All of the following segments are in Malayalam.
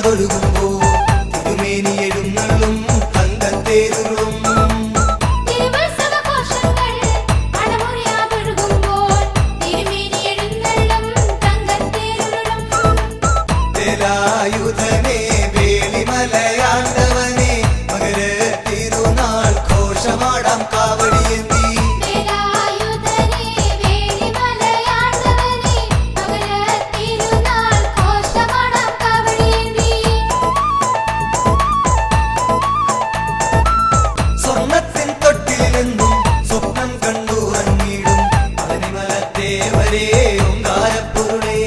മണമൊഴിയാതൊഴുകുമ്പോ തിരുമേനി എഴുന്നള്ളും തങ്കത്തേരുളും വേലായുധനെ വേളിമലയാണ്ടവനെ മകര തിരുനാൾ ഘോഷമാടാം കാവടിയേന്തി സ്വർണ്ണത്തിൻ തൊട്ടിൽ നിന്നും സ്വപ്നം കണ്ടുറങ്ങിടും പളനിമലത്തേവരേ ഓങ്കാരപ്പൊരുളേ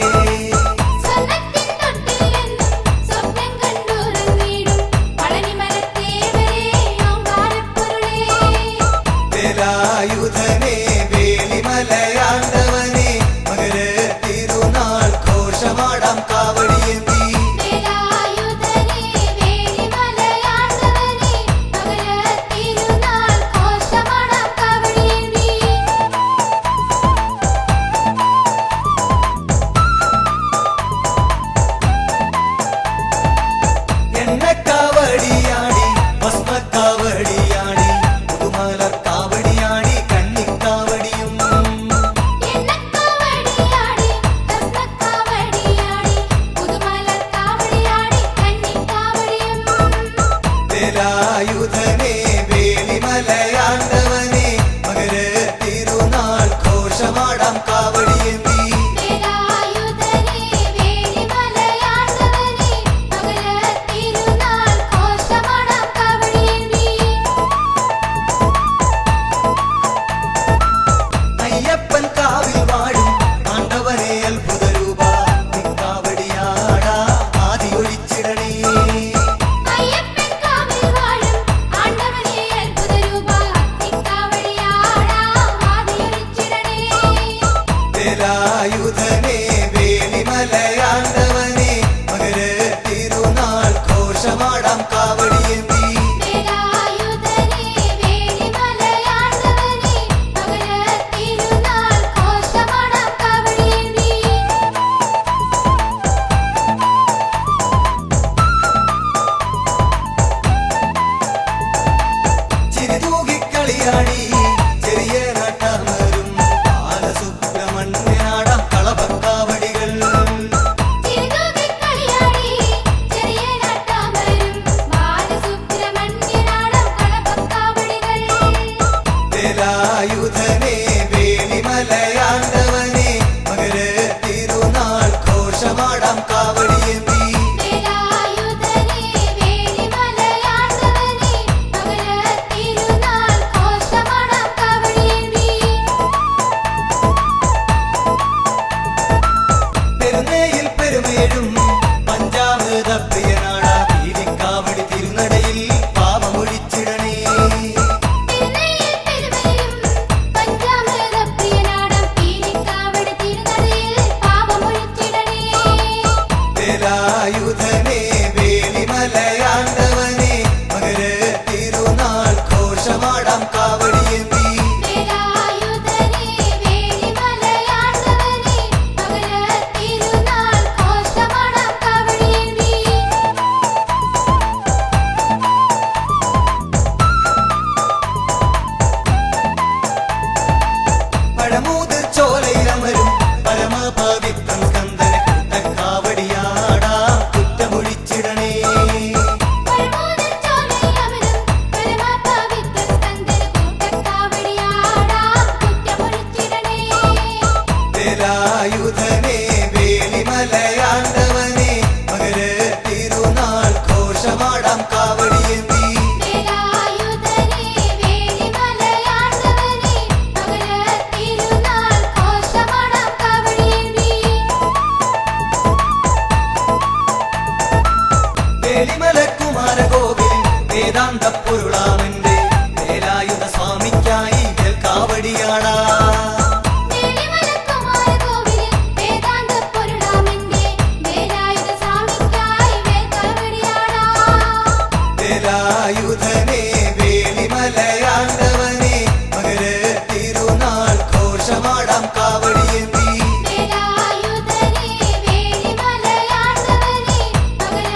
വേലായുധനെ വേളിമലയാണ്ടവനെ മകര തിരുനാൾ ഘോഷമാടാം കാവടിയേന്തി എണ്ണക്കാവടിയാടി ഭസ്മക്കാവടിയാടി പുതുമലർ കാവടിയാടി കന്നിക്കാവടിയും വേലായുധനെ വേളിമലയാണ്ടവനെ മകര തിരുനാൾ ഘോഷമാടാം കാവടിയേന്തി അയ്യപ്പൻ കാവിൽ വാഴും ആണ്ടവനെ അത്ഭുത രൂപ നിക്കാവടിയാടാ ആദിയൊഴിച്ചിടണേ വേലായുധനെ വേളിമലയാണ്ടവനെ മകര തിരുനാൾ ഘോഷമാടാം കാവടിയേന്തി ചിരിതൂകിക്കളിയാടി ചെറിയ നട്ടമരും ബാലസുബ്രഹ്മണ്യനാടാം കളഭക്കാവടികൾ വേലായുധനെ വേളിമലയാണ്ടവനെ മകര തിരുനാൾ ഘോഷമാടാം കാവടിയേന്തി പെരുന്നയിൽ പെരുമേഴും പഞ്ചാമൃത പ്രിയനാടാ പീലിക്കാവടി തിരുനടയിൽ പാപമൊഴിച്ചിടണേ വേലായുധനെ വേളിമലയാണ്ടവനെ മകര തിരുനാൾ ഘോഷമാടാം കാവടിയേന്തി പഴമൂത് ചോലയിലമരും പരമപവിത്രം സ്കന്ദന കൂട്ടക്കാവടിയാടാ കുറ്റമൊഴിച്ചിടണേ വേലായുധനെ വേളിമലയാണ്ടവനെ മകര തിരുനാൾ ഘോഷമാടാം കാവടിയേന്തി വേളിമലക്കുമാരകോവിൽ വേദാന്തപ്പൊരുളാമന്റെ വേലായുധ സ്വാമിക്കായി കാവടിയാടാ വേലായുധനെ വേളിമലയാണ്ടവനെ മകര തിരുനാൾ ഘോഷമാടാം കാവടിയേന്തി വേലായുധനെ വേളിമലയാണ്ടവനെ മകര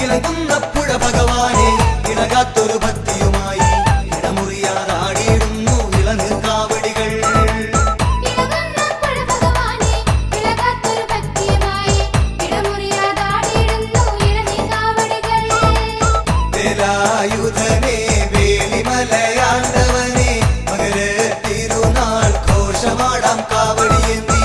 ഇളകുന്ന പുഴ ഭഗവാനെ ഇളകാത്തൊരു ഭക്തിയുമായി ഇടമുറിയാതാടിയിടുന്നു ഇളനീർ കാവടികൾ. വേലായുധനെ വേലിമലയാണ്ടവനെ മകര തിരുനാൾ ഘോഷമാടാം കാവടിയേന്തി.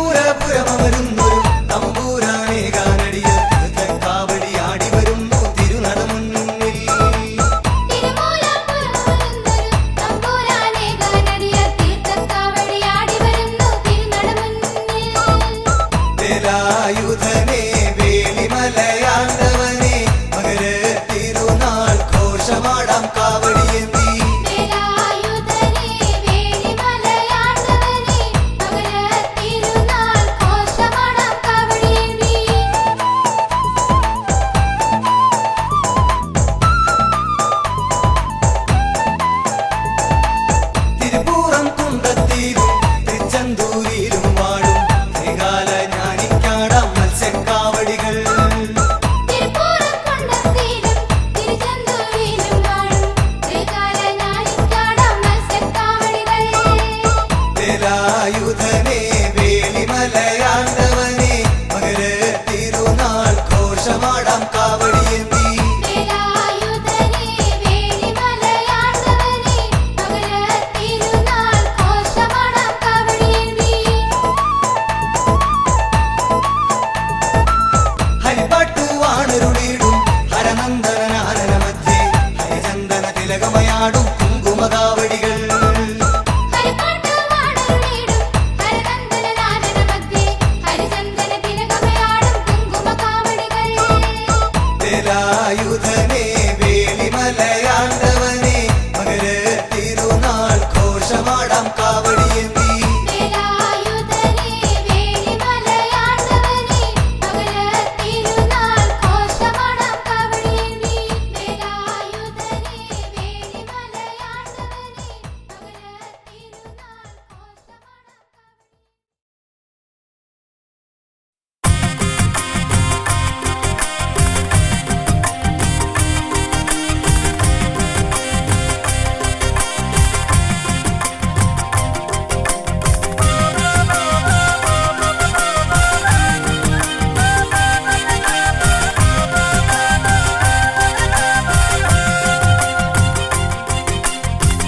തിരുമൂലപുരമരുന്നൊരു തമ്പൂരാനെ ഗാനടിയ കാവടിയാടി വരുന്നു തിരുനടമുന്നിൽ. വേലായുധനെ വേലിമലയാണ്ടവനെ മകര തിരുനാൾ ഘോഷമാടാം കാവടിയേന്തി. തിരുപ്പൂറം കുണ്ടത്തിലും തിരുച്ചെന്തൂരിലും വാടും ത്രികാല ജ്ഞാനിക്കാടാം മത്സ്യക്കാവടികൾ. വേലായുധനെ വേലിമലയാണ്ടവനെ മകര തിരുനാൾ ഘോഷമാടാം കാവടിയേന്തി. ഹരിപ്പാട്ടു വാണരുളിയിടും ഹരനന്ദനാനന മധ്യേ ഹരിചന്ദന തിലകമയാടും കുങ്കുമകാവടികൾ. വേലായുധനെ വേലിമലയാണ്ടവനെ മകര തിരുനാൾ ഘോഷമാടാം കാവടിയേന്തി.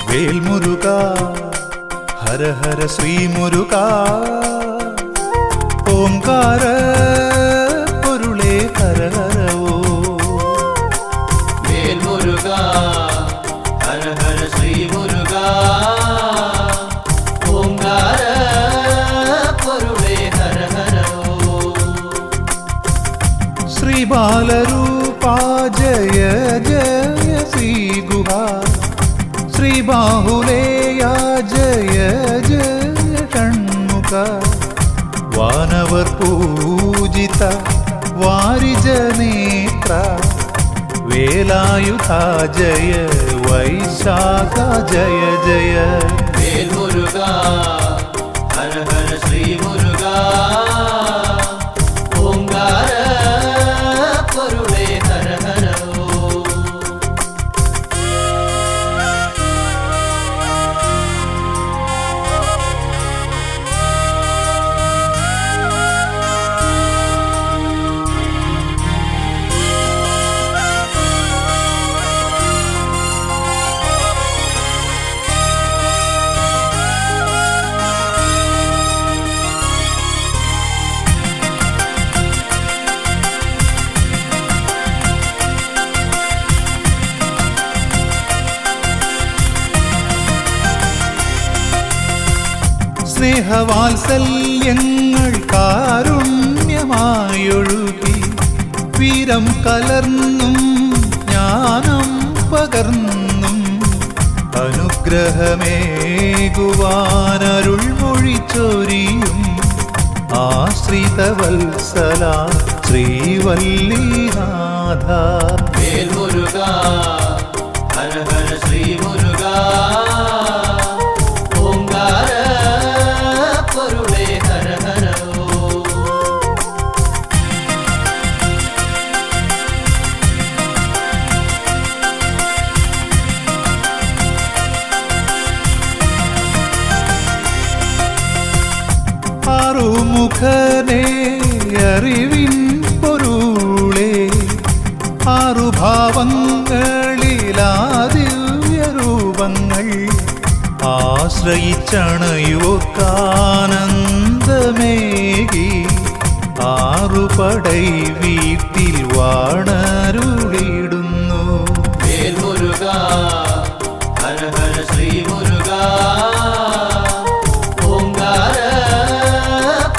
വേൽമുരുകാ ഹര ഹര ശ്രീ മുരുകാ ഓംകാര പൊരുളേ ഹര ഹരവോ. വേൽമുരുകാ ഹര ഹര ശ്രീ മുരുകാ ഓംകാര പൊരുളേ ഹര ഹരോ. ശ്രീബാലരൂപാ ജയ ജയ ശ്രീ ഗുഹാ ശ്രീബാഹുലേയ ജയ ജയ ഷൺമുഖ വാനവർ പൂജിത വാരിജനേത്ര വേലായുധ ജയ വൈശാഖ ജയ ജയ. വേൽമുരുകാ ഹര ഹര ശ്രീ മുരുകാ ഓംകാര പൊരുളേ ഹര ഹരോ. സ്നേഹവാത്സല്യങ്ങൾ കാരുണ്യമായൊഴുകി വീരം കലർന്നും ജ്ഞാനം പകർന്നും അനുഗ്രഹമേകുവാനരുൾ മൊഴിച്ചൊരിയും ആശ്രിതവത്സല ശ്രീവല്ലിനാഥ. വേൽമുരുകാ ഗുരുമുഖനെ അറിവിൻ പൊരുളേ ആറുഭാവങ്ങളിലാദിവ്യരൂപങ്ങൾ ആശ്രയിച്ചണയോർക്കാനന്ദമേകി ആറുപടൈ വീട്ടിൽ വാണരുളിടുന്നു. വേൽ മുരുക ഹര ഹര ശ്രീ മുരുക ഓംകാര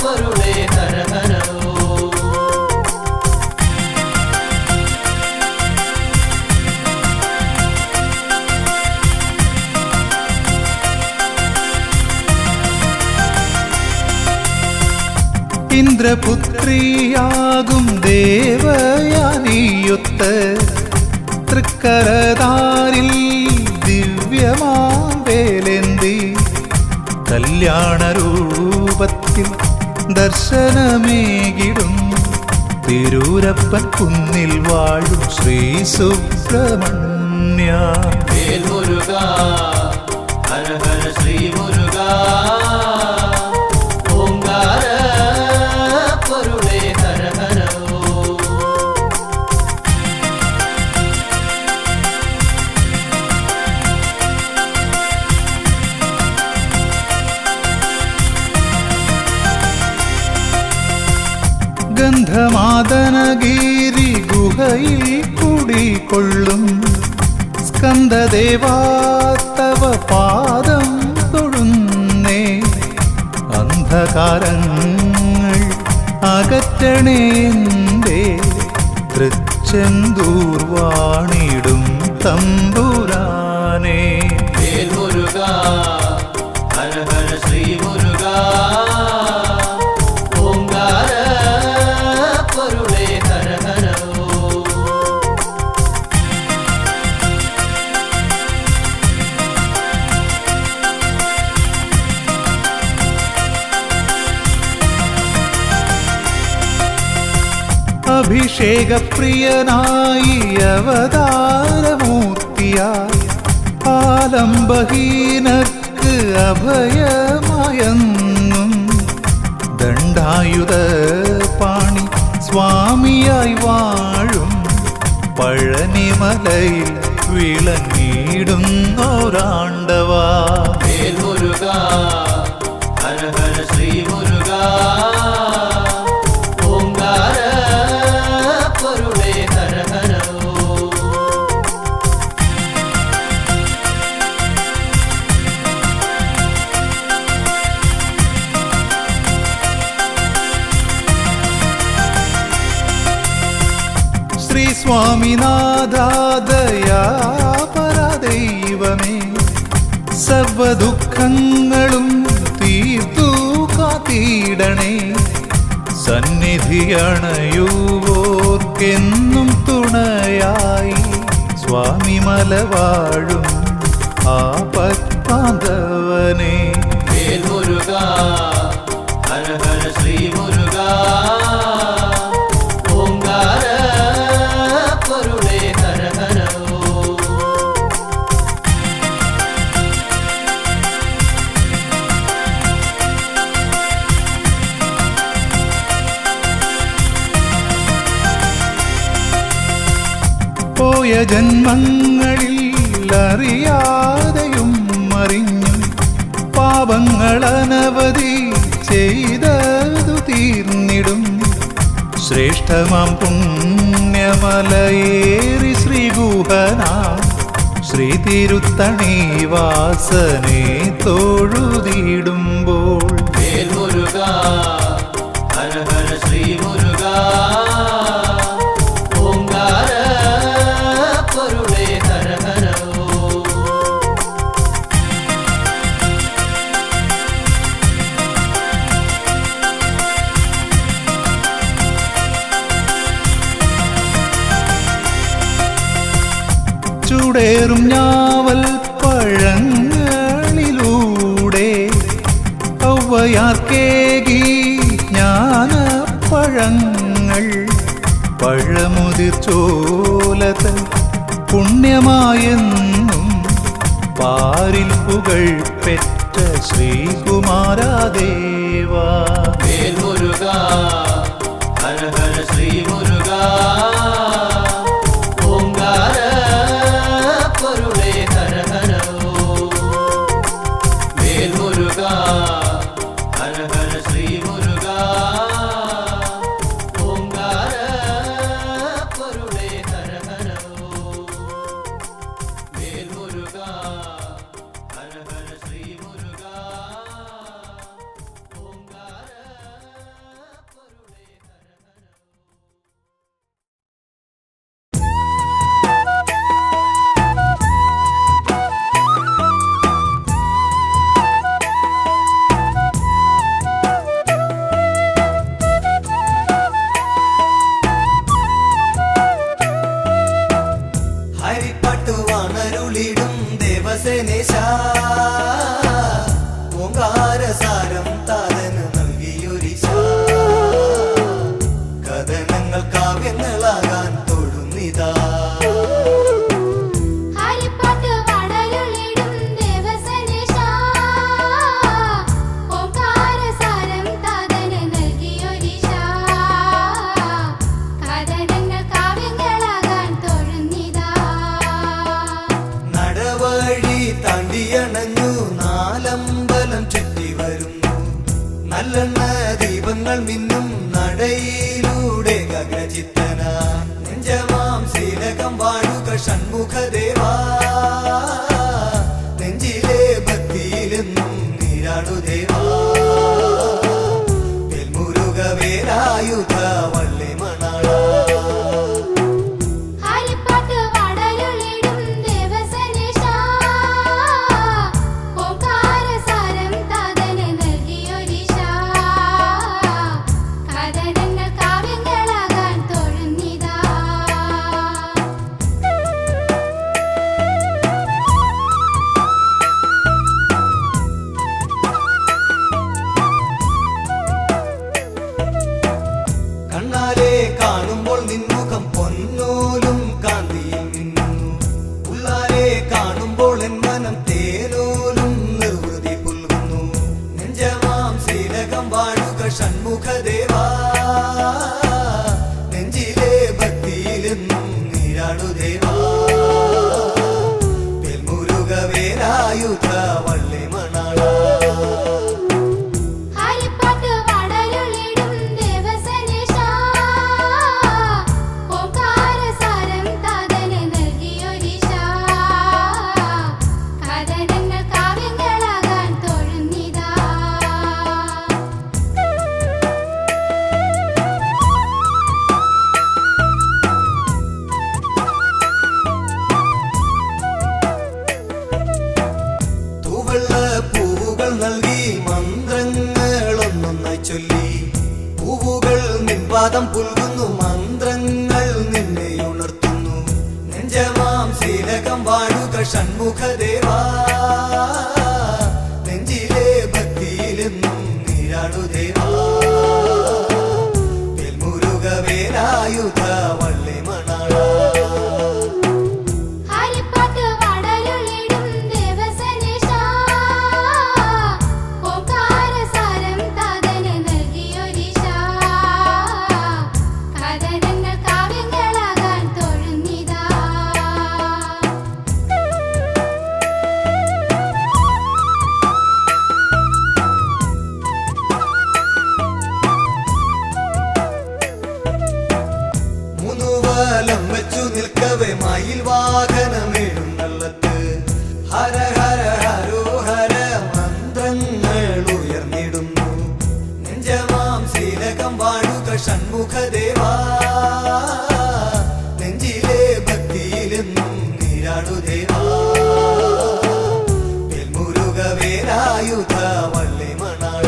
പൊരുളേ ഹര ഹര ഇന്ദ്രപുത്രിയാകും ദേവയാനിയൊത്ത് തൃക്കരതാരിൽ ദിവ്യമാവേലേന്തി കല്യാണരൂപത്തിൽ ദർശനമേകിടും തിരൂരപ്പൻ കുന്നിൽ വാഴും ശ്രീ സുബ്രഹ്മണ്യ. വേൽ മുരുക ഹര ഹര ശ്രീ മുരുക ഓംകാര പൊരുളേ ഹര ഹര ഗന്ധമാദനഗിരി ഗുഹയിൽ കുടികൊള്ളും സ്കന്ദദേവാ തവ പാദം തൊഴുന്നേ. അന്ധകാരങ്ങൾ അകറ്റണേന്തേ തൃച്ചെന്തൂർ വാണിടും തമ്പുരാനേ. വേൽ മുരുക ഹര ഹര ശ്രീ മുരുക ഓംകാര പൊരുളേ ഹര ഹര അഭിഷേകപ്രിയനായി അവതാരമൂർത്തിയായി ആലംബഹീനർക്ക് അഭയമായെന്നും ദണ്ഡായുധ പാണി സ്വാമിയായി വാഴും പഴനിമലയിൽ വിളങ്ങിടുന്നോരാണ്ടവാ. വേൽ മുരുക ഹര ഹര ശ്രീ മുരുക ഓംകാര പൊരുളേ ഹര ഹര ശ്രീ സ്വാമിനാഥാദയാപരദൈവമേ സർവദുഃഖങ്ങളും തീർത്തു കാത്തിടണേ. സന്നിധിയണയുവോർക്കെന്നും തുണയായി സ്വാമി മലവാഴും ആപത്പാന്തവനേ. വേൽ മുരുക ഹര ഹര ശ്രീ മുരുക ഓംകാര പൊരുളേ ഹര ഹര പോയ ജന്മങ്ങളിൽ അറിയാതെയും അറിഞ്ഞും പാപങ്ങളനവധി ചെയ്തതു തീർന്നിടും. ശ്രേഷ്ഠമാം പുണ്യമലയേറി ശ്രീഗുഹനാം ശ്രീ തിരുത്തണി വാസനെ തൊഴുതിടുമ്പോൾ. വേൽ മുരുക ഹര ഹര ശ്രീ മുരുക ഓംകാര പൊരുളേ ഹര ഹര ചൂടേറും ഞാവൽ പഴങ്ങളിലൂടെ ഔവയാർക്കേകി ജ്ഞാനപ്പഴങ്ങൾ പഴമുതിർ ചോലതൻ പുണ്യമായെന്നും പാരിൽ പുകൾ പെറ്റ ശ്രീകുമാരദേവ. ദേവാ വേൽ മുരുക ഹര ഹര ശ്രീ മുരുക ഓംകാര പൊരുളേ ഹര ഹര വേൽ മുരുക ഹര ഹര ശ്രീ മുരുക ഓംകാര പൊരുളേ ഹര ഹര വേൽ മുരുക ഹര ഹര ശ്രീ മുരുക ഓംകാര പൊരുളേ ഹര ഹര ഹരിപ്പാട്ടു വാണരുളിടും ദേവസേനേശ ഓങ്കാരസാരം താതന് നൽകിയൊരിശ കഥനങ്ങൾ കാവ്യങ്ങളാകാൻ തൊഴുന്നിതാ ഹരിപ്പാട്ട് വാണരുളിടും ദേവസേനേശ ഓംകാരസാരം താതന് നൽകിയൊരിശ കഥനങ്ങൾ കാവ്യങ്ങളാകാൻ തൊഴുന്നിതാ നടവഴി താണ്ടിയണഞ്ഞു നാലമ്പലം ചുറ്റി വരുന്നു നല്ലെണ്ണ ദീപങ്ങൾ മിന്നും നടയിലൂടെ ഗഗനചിത്തന നെഞ്ചമാം ശീലകം വാഴുക ഷൺമുഖദേവാ നെഞ്ചിലെ ഭക്തിയിലെന്നും നീരാടു ദേവാ വെൽമുരുക വേലായുധ വള്ളി മണാള ഹരിപ്പാട്ട് വാണരുളിടും ദേവസേനേശ ഓംകാരസാരം താതന് നൽകിയൊരിശ കഥനങ്ങൾ കാവ്യങ്ങളാകാൻ തൊഴുന്നിതാ കണ്ണാലെ കാണുമ്പോൾ നിൻമുഖം പൊന്നോലും കാന്തിയിൽ മിന്നുന്നു ഉള്ളാലെ കാണുമ്പോൾ എൻ മനം തേനോലും നിർവൃതി പുൽകുന്നു നെഞ്ചമാം ശീലകം വാഴുക ഷൺമുഖദേവാ നെഞ്ചിലെ ഭക്തിയിലെന്നും നീരാടു ദേവാ വെൽമുരുക വേലായുധ വള്ളി മണാള ഹരിപ്പാട്ട് വാണരുളിടും ദേവസേനേശ ഓംകാരസാരം താതന് നൽകിയൊരിശ കഥനങ്ങൾ കാവ്യങ്ങളാകാൻ തൊഴുന്നിതാ തൂവെള്ള പൂവുകൾ നൽകി മന്ത്രങ്ങളൊന്നൊന്നായി ചൊല്ലി പൂവുകൾ നിൻപാദം പുൽകുന്നു മന്ത്രങ്ങൾ നിന്നെ ഉണർത്തുന്നു നെഞ്ചമാം ശീലകം വാഴുക ഷൺമുഖദേവാ നെഞ്ചിലെ ഭക്തിയിലെന്നും നീരാടു ദേവാ വെൽമുരുക വേലായുധ വള്ളി മണാള ഹരിപ്പാട്ട് വാണരുളിടും ദേവസേനേശ ഓംകാരസാരം താതന് നൽകിയൊരിശ കഥനങ്ങൾ കാവ്യങ്ങളാകാൻ തൊഴുന്നിതാ മൂന്നുവലം വെച്ചു നിൽക്കവേ മയിൽ വാഹനമേഴുന്നള്ളത്ത് ഹര ഹര ഹരോ ഹര മന്ത്രങ്ങൾ ഉയർന്നിടുന്നു നെഞ്ചമാം ശീലകം വാഴുക ഷൺമുഖദേവാ നെഞ്ചിലെ ഭക്തിയിലെന്നും നീരാടു ദേവാ വെൽമുരുക വേലായുധ വള്ളി മണാള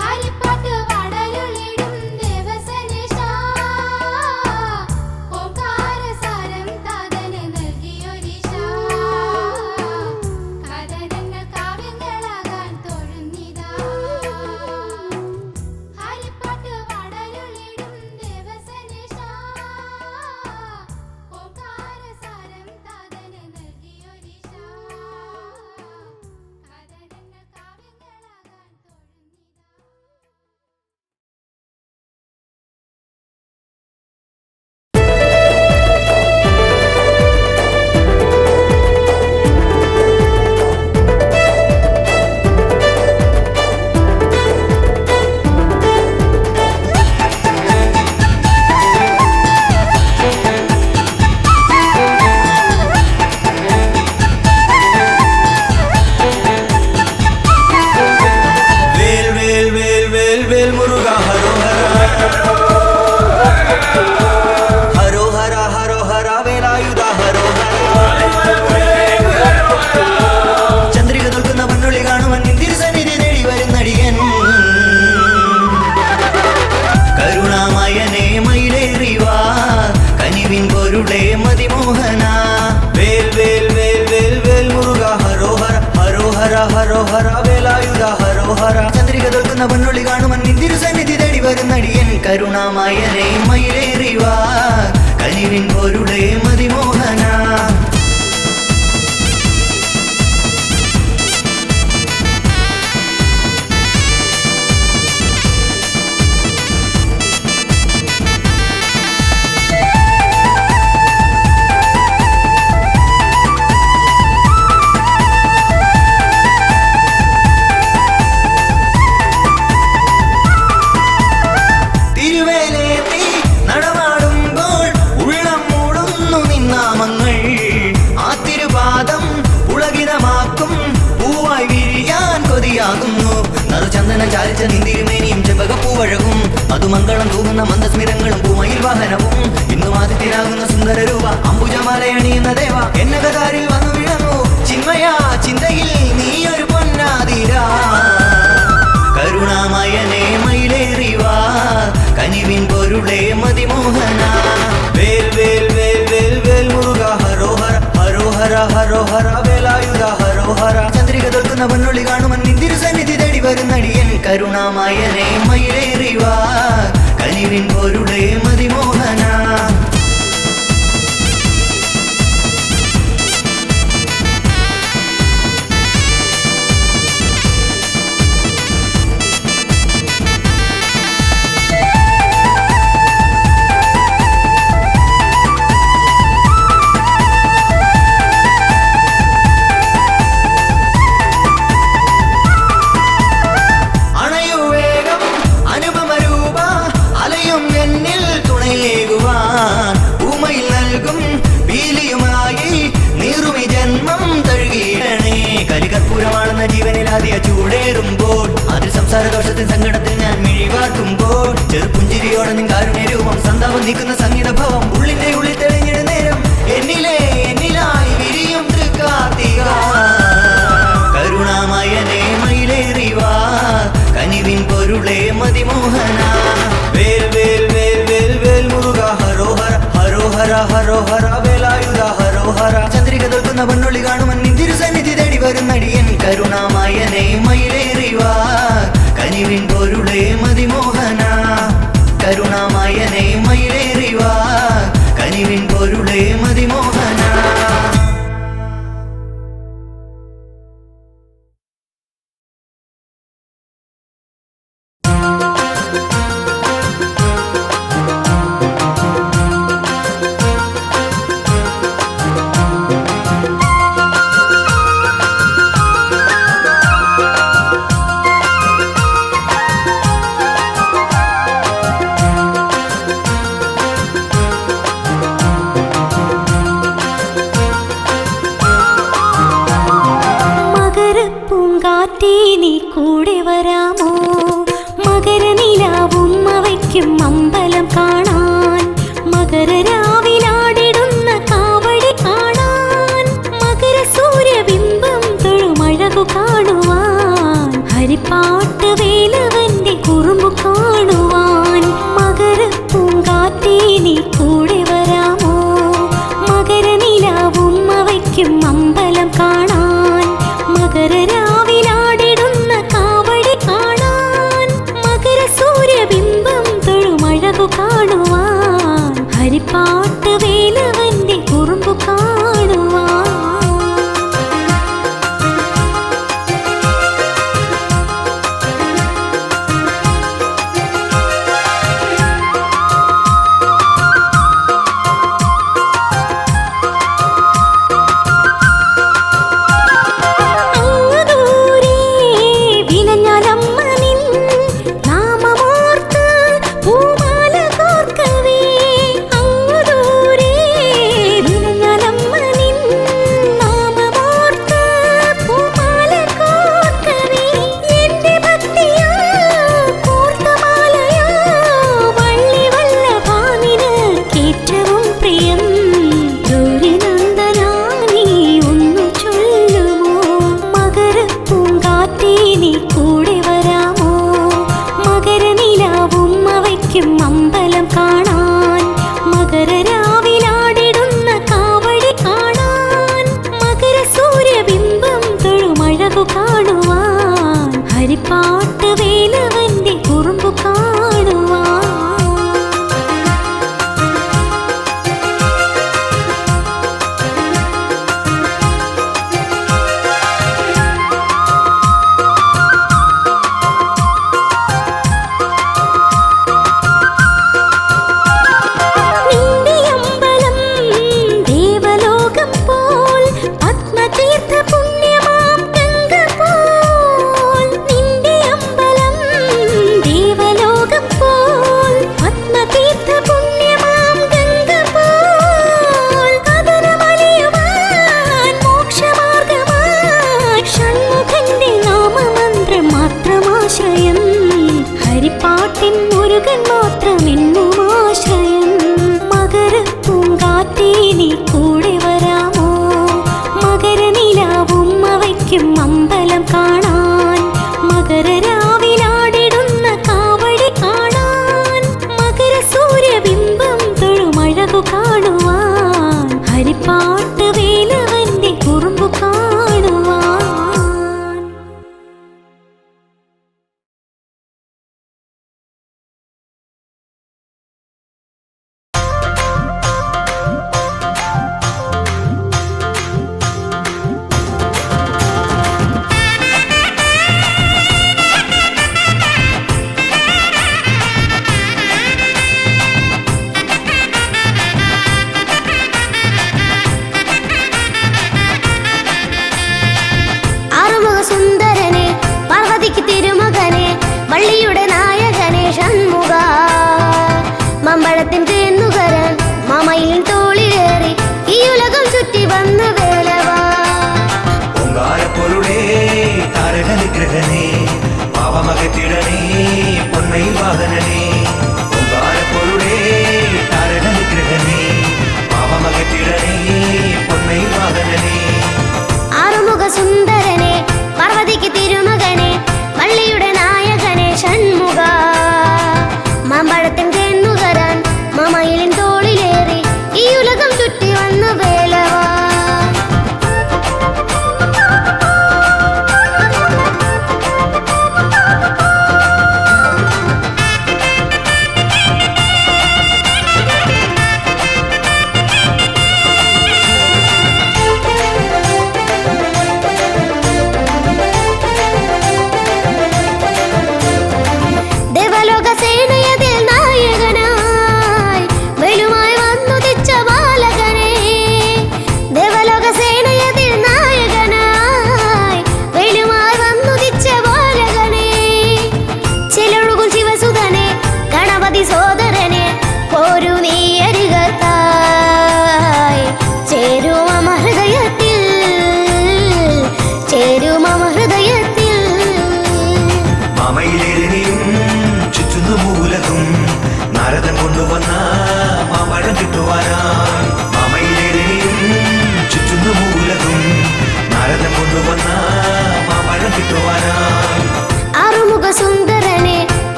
ഹരിപ്പാട്ട് വാണരുളിടും ദേവസേനേശ ഓംകാരസാരം താതന് നൽകിയൊരിശ ഹരോഹര വേലായുധ ഹരോഹര ചന്ദ്രിക തോൽക്കുന്ന പൊന്നൊളി കാണുമൻ തിരുസന്നിധി തേടി വരുന്നടിയൻ കരുണാമയനെ മയിലേറിവാ കനിവിൻ പൊരുളെ മതിമോഹന ചന്ദനം ചാലിച്ച നിന്തിരുമേനിയും ചെമ്പകപ്പൂവഴകും മധുമംഗളം തൂകുന്ന മന്ദസ്മിരങ്ങളും പൂമയിൽ വാഹനവും ഇന്നും ആദിത്യനാകുന്ന സുന്ദര രൂപ അംബുജമാലയണിയുന്ന ദേവ എന്നകതാരിൽ വന്നു വീണു ചിന്മയാ ചിന്തയിൽ നീയൊരു പൊന്നാതിരാ കരുണാമയനെ മയിലേറിവാ കനിവിൻ പൊരുളെ മതിമോഹന വേൽ വേൽ വേൽ വേൽ വേൽ മുരുക ഹരോഹര ഹരോഹര ഹരോഹര വേലായുധ ഹരോഹര ചന്ദ്രിക തോൽക്കുന്ന പൊന്നൊളി കാണുമൻ തിരുസന്നിധി തേടി വരുന്നടിയൻ കരുണാമയനെ മയിലേറിവാ കനിവിൻ പൊരുളെ മതിമോഹന കലികർപ്പൂരമാണെന്ന ജീവനിലാതിയ ചൂടേറുമ്പോൾ അതിൽ സംസാരദോഷത്തിൽ സങ്കടത്തിൽ ഞാൻ മിഴിവാർക്കുമ്പോൾ ചെറുപുഞ്ചിരിയോടെ നിൻ കാരുണ്യ രൂപം സന്താപം നീക്കുന്ന സംഗീതഭാവം ഉള്ളിന്റെ ഉള്ളിൽ തെളിഞ്ഞിട നേരം എന്നിലായി വിരിയും തൃക്കാർത്തിക കരുണാമയനെ മയിലേറിവാ കനിവിൻ പൊരുളെ മതിമോഹന വേൽ വേൽ വേൽ വേൽ വേൽ മുരുക ഹരോഹര ഹരോഹര ഹരോഹര വേലായുധ ഹരോഹര ചന്ദ്രിക തോൽക്കുന്ന പൊന്നൊളി കാണുമൻ തിരുസന്നിധി തേടി വരുന്നടിയൻ കരുണാമയനെ മയിലേറിവാ കനിവിൻ പൊരുളെ മതിമോഹന കരുണാമയനെ മയിലേറിവാ കനിവിൻ പൊരുളെ മതിമോഹന നീ കൂടെ വരാമോ മകരനിലാവും അവയ്ക്കും അമ്പലം കാണാൻ മകരരാവിലാടിടുന്ന കാവടി കാണാൻ മകര സൂര്യബിംബം തൊഴുമഴകു കാണുവാൻ ഹരിപ്പാട്ട് വേലവന്റെ കുറുമ്പു കാണുവാൻ മകരപ്പൂങ്കാറ്റേ നീ കൂടെ വരാമോ മകരനിലാവും അവയ്ക്കും അമ്പലം കാണാൻ മകരരാവിലാടിടുന്ന കാവടി കാണാൻ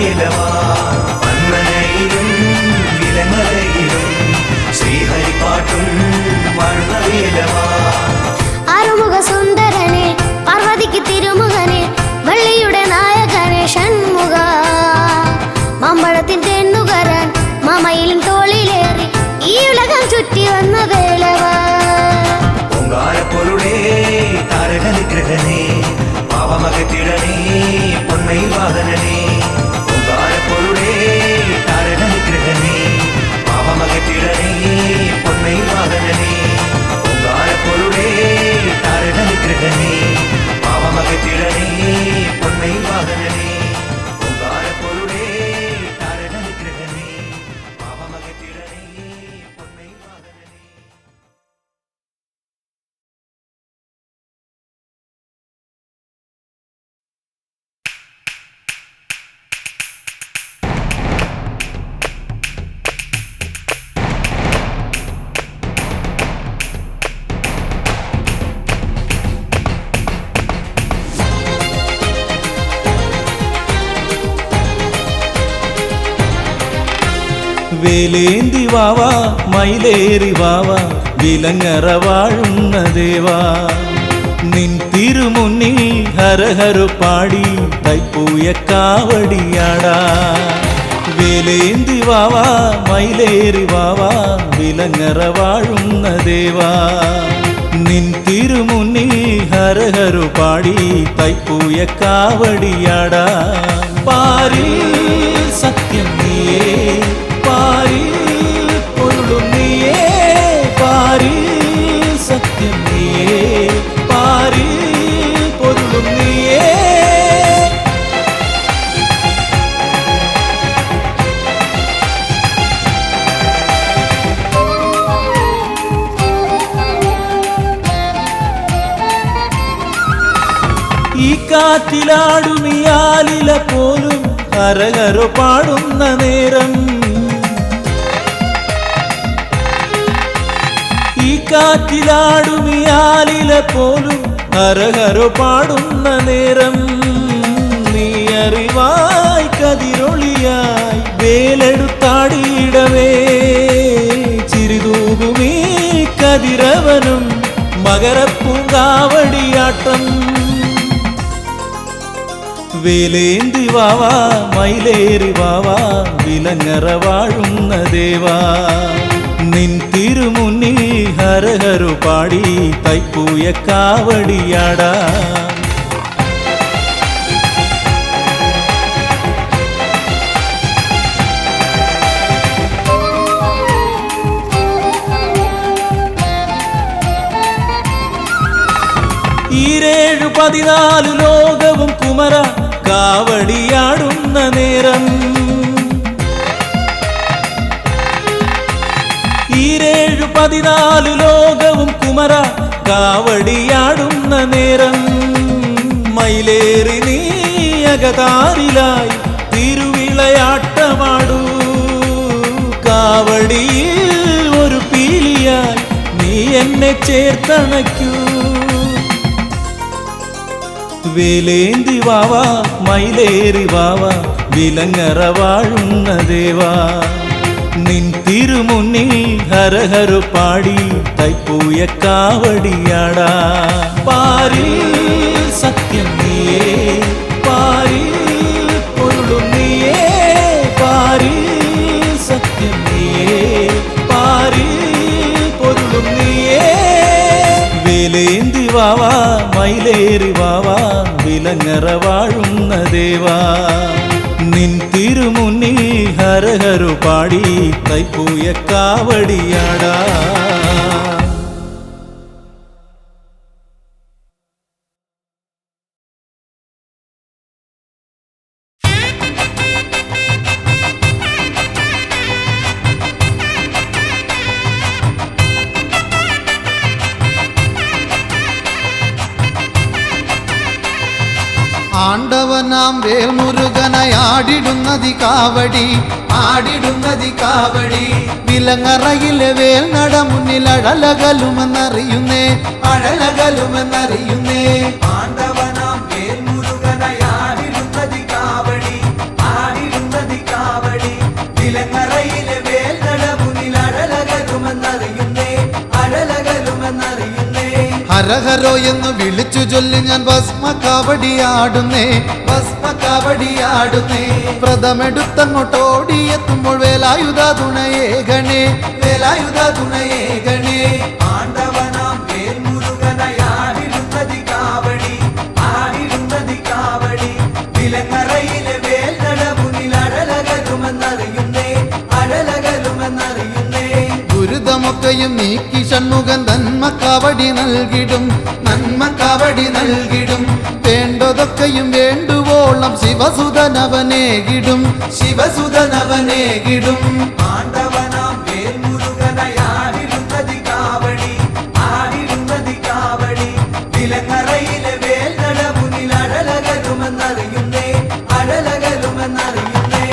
വേലവാ മന്മനയിലും വിലങ്ങലയിലും ശ്രീഹരിപ്പാട്ടും വാഴുന്ന വേലവാ ആറുമുഖ സുന്ദരനെ പാർവതിക്ക് തിരുമുഖനെ വള്ളിയുടെ നായകനെ ഷൺമുഖ മാമ്പഴത്തിൻ തെന്നുകരാൻ മാമയിലും തോളിലേറി ഈ ഉലകം ചുറ്റി വന്ന വേലവാ പൊങ്കാലപ്പൊരുളേ താരകനിഗ്രഹനേ പാവമകത്തിടനേ പൊന്മൈ വാഹനനേ പൊങ്കാലപ്പൊരുളേ താരകനിഗ്രഹനേ പാവമകത്തിടനേ പൊന്മൈ വാഹനനേ പൊങ്കാലപ്പൊരുളേ താരകനിഗ്രഹനേ പാവമകത്തിടനേ പൊന്മൈ വാഹനനേ പൊങ്കാലപ്പൊരുളേ താരകനിഗ്രഹനേ പാവമകത്തിടനേ പൊന്മൈ വാഹനനേ വേലേന്തി വാവാ മയിലേറി വാവാ വിലങ്ങറ വാഴുന്ന ദേവാ നിൻ തിരുമുന്നിൽ ഹരഹര പാടി തൈപ്പൂയ കാവടിയാടാ വേലേന്തി വാവാ മയിലേറി വാവാ വിലങ്ങറ വാഴുന്ന ദേവാ നിൻ തിരുമുന്നിൽ ഹരഹര പാടി തൈപ്പൂയ കാവടിയാടാ പാരിൽ സത്യം നീയേ പാരിൽ പൊരുളും നീയേ പാരിൽ സത്യം നീയേ പാരിൽ പൊരുളും നീയേ ഈ കാറ്റിലാടുമിയാലില പോലും ഹരഹര പാടുന്ന നേരം ഈ കാറ്റിലാടുമിയാലില പോലും ഹരഹര പാടുന്ന നേരം നീ അറിവായി കതിരൊളിയായി വേലെടുത്താടിയിടവേ ചിരിതൂകുമീ കതിരവനും മകരപ്പൂങ്കാവടിയാട്ടം വേലേന്തി വാവാ മയിലേറി വാവാ വിലങ്ങറ വാഴുന്ന ദേവാ നിൻ തിരുമുന്നിൽ ഹരഹര പാടി തൈപ്പൂയ കാവടിയാടാ ഈരേഴു 14 ലോകവും കുമര കാവടിയാടുന്ന നേരം ഈരേഴു 14 ലോകവും കുമര കാവടിയാടുന്ന നേരം മയിലേറി നീ അകതാരിലായി തിരുവിളയാട്ടമാടൂ കാവടിയിൽ ഒരു പീലിയായി നീ എന്നെ ചേർത്തണയ്ക്കൂ വേലേന്തി വാവാ മയിലേറി വാവാ വിലങ്ങറ വാഴുന്ന ദേവാ നിൻ തിരുമുന്നിൽ ഹരഹര പാടി തൈപ്പൂയ കാവടിയാടാ പാരിൽ സത്യം നീയേ പാരിൽ പൊരുളും നീയേ പാരിൽ സത്യം നീയേ പാരിൽ പൊരുളും നീയേ വേലേന്തി വാവാ മയിലേറി വാവാ വിലങ്ങറ വാഴുന്ന ദേവാ നിൻ തിരുമുന്നിൽ ഹരഹര പാടി തൈപ്പൂയ കാവടിയാടാ ആണ്ടവനാം വേൽമുരുകനായാടിടുന്നതി കാവടി ആടിടുന്നതി കാവടി വിലങ്ങറയിലെ വേൽ നട മുന്നിൽ അഴലകലുമെന്നറിയുന്നേ അഴലകലുമെന്നറിയുന്നേ ആണ്ടവനാം വേൽമുരുകനായാടിടുന്നതി കാവടി ആടിടുന്നതി ഹരഹരോ എന്ന് വിളിച്ചു ചൊല്ലി ഞാൻ ഭസ്മക്കാവടിയാടുന്നേ ഭസ്മക്കാവടിയാടുന്നേ വ്രതമെടുത്തങ്ങോട്ടോടിയെത്തുമ്പോൾ വേലായുധ തുണയേകണേ വേലായുധ തുണയേകണേ ആണ്ടവനാം വേൽമുരുകനായാടിടുന്നതി കാവടി ആടിടുന്നതി കാവടി വിലങ്ങറയിലെ വേൽനട മുന്നിൽ അടലകലുമെന്നറിയുന്നേ അടലകലുമെന്നറിയുന്നേ ദുരിതമൊക്കെയും നീക്കി ഷൺമുഖൻ നന്മക്കാവടി നൽകിടും നന്മക്കാവടി നൽകിടും വേണ്ടതൊക്കെയും വേണ്ടുവോളം ശിവസുതനവനേകിടും ശിവസുതനവനേകിടും ആണ്ടവനാം വേൽമുരുകനായാടിടുന്നതി കാവടി ആടിടുന്നതി കാവടി വിലങ്ങറയിലെ വേൽനട മുന്നിൽ അടലകലുമെന്നറിയുന്നേ അടലകലുമെന്നറിയുന്നേ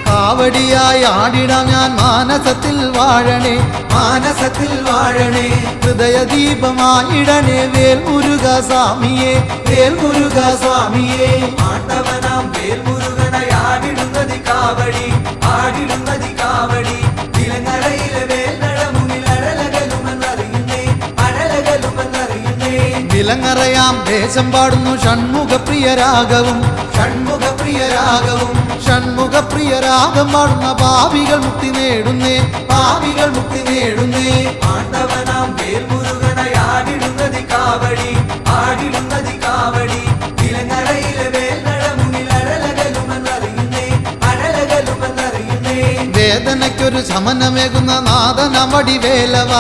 കാവടിയായി ആടിടാം ഞാൻ മാനസത്തിൽ വാഴണേ മാനസത്തിൽ വാഴണേ ഹൃദയദീപമായിടണേ വേൽമുരുക സ്വാമിയേ വേൽമുരുക സ്വാമിയേ ആണ്ടവനാം വേൽമുരുകനായാടിടുന്നതി കാവടി ആടിടുന്നതി കാവടി വിലങ്ങറയിലെ വേൽനട മുന്നിൽ അടലകലുമെന്നറിയുന്നേ അടലകലുമെന്നറിയുന്നേ വിലങ്ങറയാം ദേശം പാടുന്നു ഷൺമുഖപ്രിയരാഗവും ഷൺമുഖപ്രിയരാഗവും ഷൺമുഖപ്രിയരാഗം പാടുന്ന പാപികൾ മുക്തി നേടുന്നേ പാപികൾ മുക്തി നേടുന്നേ ആണ്ടവനാം വേൽമുരുകനായാടിടുന്നതി കാവടി ആടിടുന്നതി കാവടി വിലങ്ങറയിലെ വേൽനട മുന്നിൽ അടലകലുമെന്നറിയുന്നേ അടലകലുമെന്നറിയുന്നേ വേദനയ്ക്കൊരു ശമനമേകുന്ന നാദനമടി വേലവ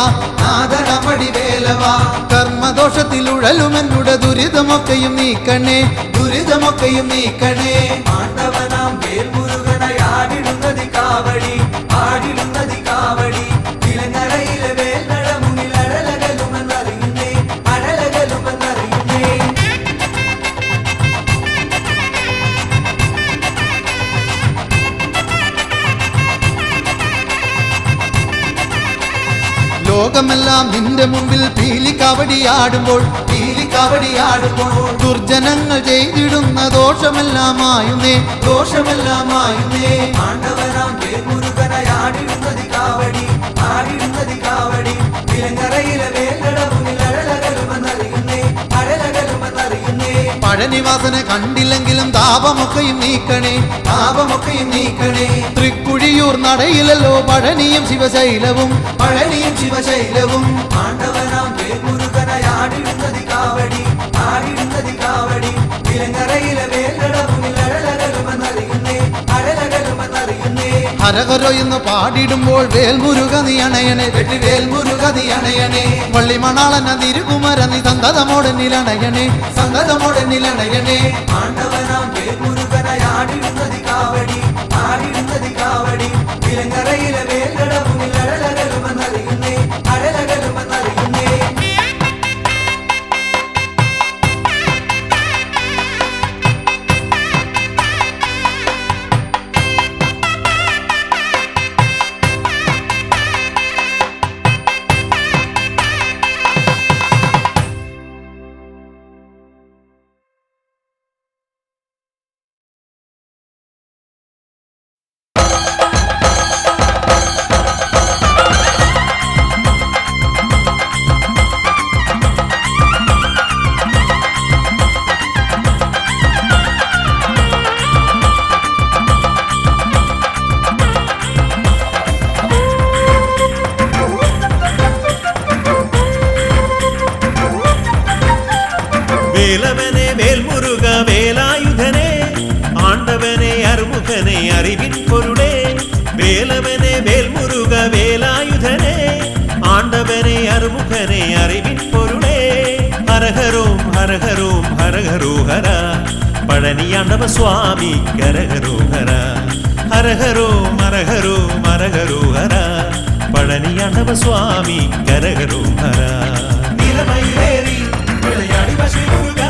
നാദനമടി വേലവ കർമ്മദോഷത്തിൽ ഉഴലുമെന്നുടെ ദുരിതമൊക്കെയും നീക്കണേ ദുരിതമൊക്കെയും നീക്കണേ ആണ്ടവനാം വേൽമുരുകനായാടിടുന്നതി കാവടി ആടിടുന്നതി കാവടി വിലങ്ങറയിലെ വേൽനട മുന്നിൽ അടലകലുമെന്നറിയുന്നേ അടലകലുമെന്നറിയുന്നേ ലോകമെല്ലാം നിന്റെ മുമ്പിൽ പീലിക്കാവടിയാടുമ്പോൾ പീലിക്കാവടിയാടുമ്പോൾ ദുർജനങ്ങൾ ചെയ്തിടുന്ന ദോഷമെല്ലാമായുന്നേ ദോഷമെല്ലാമായുന്നേ ആണ്ടവനാം വേൽമുരുകനായാടിടുന്നതി കാവടി ആടിടുന്നതി കാവടി വിലങ്ങറയിലെ വേൽനട മുന്നിൽ അടലകലുമെന്നറിയുന്നേ അടലകലുമെന്നറിയുന്നേ പഴനിവാസനെ കണ്ടില്ലെങ്കിലും താപമൊക്കെയും നീക്കണേ താപമൊക്കെയും നീക്കണേ തൃക്കുഴിയൂർ നടയിലല്ലോ പഴനിയും ശിവശൈലവും പഴനിയും ശിവശൈലവും ആണ്ടവനാം വേൽമുരുകനായാടിടുന്നതി കാവടി ആടിടുന്നതി കാവടി വിലങ്ങറയിലെ വേൽനട മുന്നിൽ അടലകലുമെന്നറിയുന്നേ അടലകലുമെന്നറിയുന്നേ ഹരഹരോ എന്ന് പാടിടുമ്പോൾ വേൽമുരുക നീ അണയണേ വെട്ടി വേൽമുരുക നീ അണയണേ വള്ളിമണാളന തിരുകുമര നീ സന്തതമോടനിലണയണേ സന്തതമോടനിലണയണേ ആണ്ടവനാം വേൽമുരുകനായാടിടുന്നതി കാവടി ആടിടുന്നതി കാവടി വിലങ്ങറയിലെ വേൽനട മുന്നിൽ അടലകലുമെന്നറിയുന്നേ അടലകലുമെന്നറിയുന്നേ வேலவனே வேல்முருக வேலாயுதனே ஆண்டவனே அருமுகனே அறிவின் பொருளே வேலவனே வேல்முருக வேலாயுதனே ஆண்டவனே அருமுகனே அறிவின் பொருளே ஹரஹரோம் ஹரஹரோம் ஹரஹரோஹரா பழனி ஆண்டவ சுவாமி கரஹரோஹரா ஹரஹரோம் ஹரஹரோம் ஹரஹரோஹரா பழனி ஆண்டவ சுவாமி கரஹரோஹரா நிலமயிலேறி விளையாடி வசை முருகா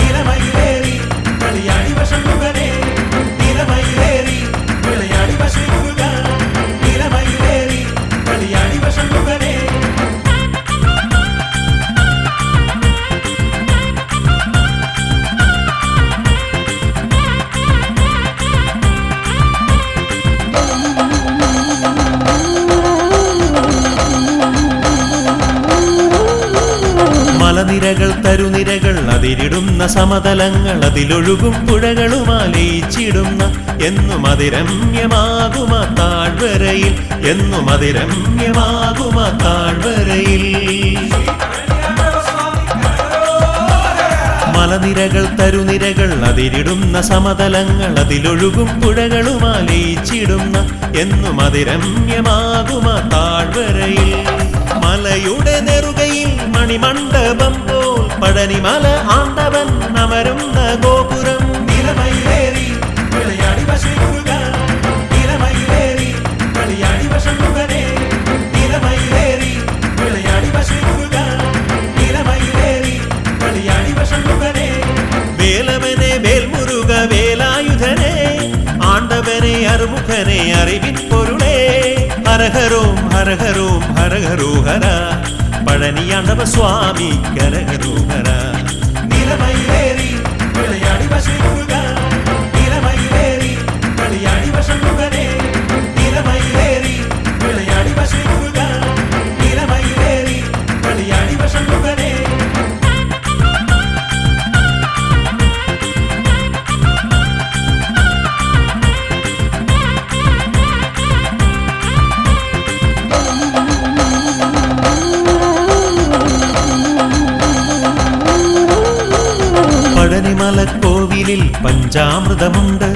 நிலமயிலேறி விளையாடி வசை முருகனே நிலமயிலேறி விளையாடி வசை முருகா நிலமயிலேறி விளையாடி வசை முருகனே തരുനിരകൾ അതിരിടുന്ന സമതലങ്ങൾ അതിലൊഴുകും പുഴകളുമാലയിച്ചിടുന്ന എന്നും അതിരമ്യമാകുമ താഴ്വരയിൽ എന്നും അതിരമ്യമാകുമ താഴ്വരയിൽ മലനിരകൾ തരുനിരകൾ അതിരിടുന്ന സമതലങ്ങൾ അതിലൊഴുകും പുഴകളുമാലയിച്ചിടുന്ന എന്നും അതിരമ്യമാകുമ താഴ്വരയിൽ മലയുടെ നെറുകയിൽ മണിമണ്ഡപം പോൽ പഴനിമല ആണ്ടവൻ അമരുന്ന ഗോപുരം നിലമയിലേറി വിളയാടി വശമുക നിലമയിലേറി വിളയാടി വശമുകനെ നിലമയിലേറി വിളയാടി വശമുക നിലമയിലേറി വിളയാടി വശമുകനെ വേലവനെ വേൽമുരുക വേലായുധനെ ആണ്ടവനെ അറുമുഖനെ അറിവിൻ പൊരുളേ ഹരഹരോം ഹരഹരോം ഹരഹരോഹര പഴനിയാണ്ടവ സ്വാമി കരഹരോഹര നിലമയിലേറി വിളയാടി വശമുക നിലമയിലേറി വിളയാടി വശമുകനെ നിലമയിലേറി വിളയാടി വശമുക നിലമയിലേറി വിളയാടി വശമുകനെ പഴനിമലക്കോവിലിൽ പഞ്ചാമൃതമുണ്ട്